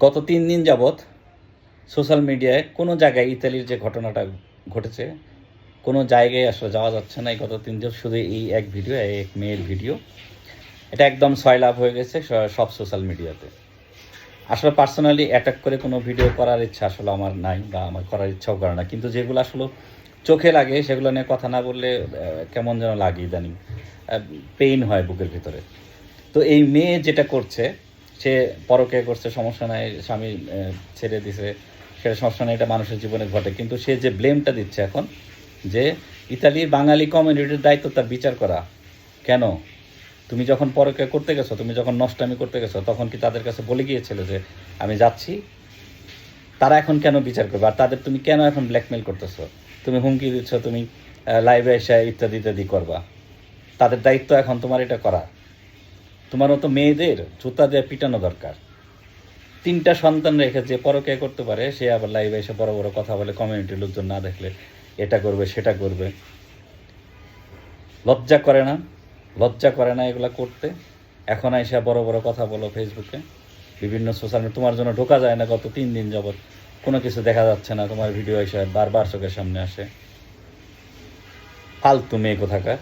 গত 3 দিন যাবৎ সোশ্যাল মিডিয়ায় কোনো জায়গায় ইতালির যে ঘটনাটা ঘটেছে কোনো জায়গায় আসলে যাওয়া যাচ্ছে না। এই গত 3 দিন শুধু এই এক ভিডিও, এই এক মেয়ের ভিডিও, এটা একদম সয়লাভ হয়ে গেছে সব সোশ্যাল মিডিয়াতে। আসলে পার্সোনালি অ্যাটাক করে কোনো ভিডিও করার ইচ্ছা আসলে আমার নাই, বা আমার করার ইচ্ছাও করে না, কিন্তু যেগুলো আসলে চোখে লাগে সেগুলো নিয়ে কথা না বললে কেমন যেন লাগে, ইদানিং পেইন হয় বুকের ভিতরে। তো এই মেয়ে যেটা করছে, সে পরকে করছে, সমস্যা নাই, স্বামী ছেড়ে দিছে, সেটা সমস্যা নেই, এটা মানুষের জীবনে ঘটে। কিন্তু সে যে ব্লেমটা দিচ্ছে এখন, যে ইতালির বাঙালি কমিউনিটির দায়িত্ব তার বিচার করা। কেন? তুমি যখন পরকে করতে গেছো, তুমি যখন নষ্টামি করতে গেছো, তখন কি তাদের কাছে বলে গিয়েছিলে যে আমি যাচ্ছি? তারা এখন কেন বিচার করবে? আর তাদের তুমি কেন এখন ব্ল্যাকমেল করতেছো? তুমি হুমকি দিচ্ছ, তুমি লাইভে এসে ইত্যাদি ইত্যাদি করবা। তাদের দায়িত্ব এখন তোমার এটা করা। তোমার মতো মেয়েদের জুতা দিয়ে পিটানো দরকার। 3টা সন্তান রেখে যে পরকে করতে পারে, সে আবার লাইভে এসে বড় বড় কথা বলে, কমিউনিটির লোকজন না দেখলে এটা করবে সেটা করবে। লজ্জা করে না? লজ্জা করে না এগুলা করতে? এখন এসে বড় বড় কথা বলো ফেসবুকে, বিভিন্ন সোশ্যাল মিডিয়া। তোমার জন্য ঢোকা যায় না গত 3 দিন যাবৎ, কোনো কিছু দেখা যাচ্ছে না, তোমার ভিডিও এসে বারবার চোখের সামনে আসে। ফালতু মেয়ে কোথাকার।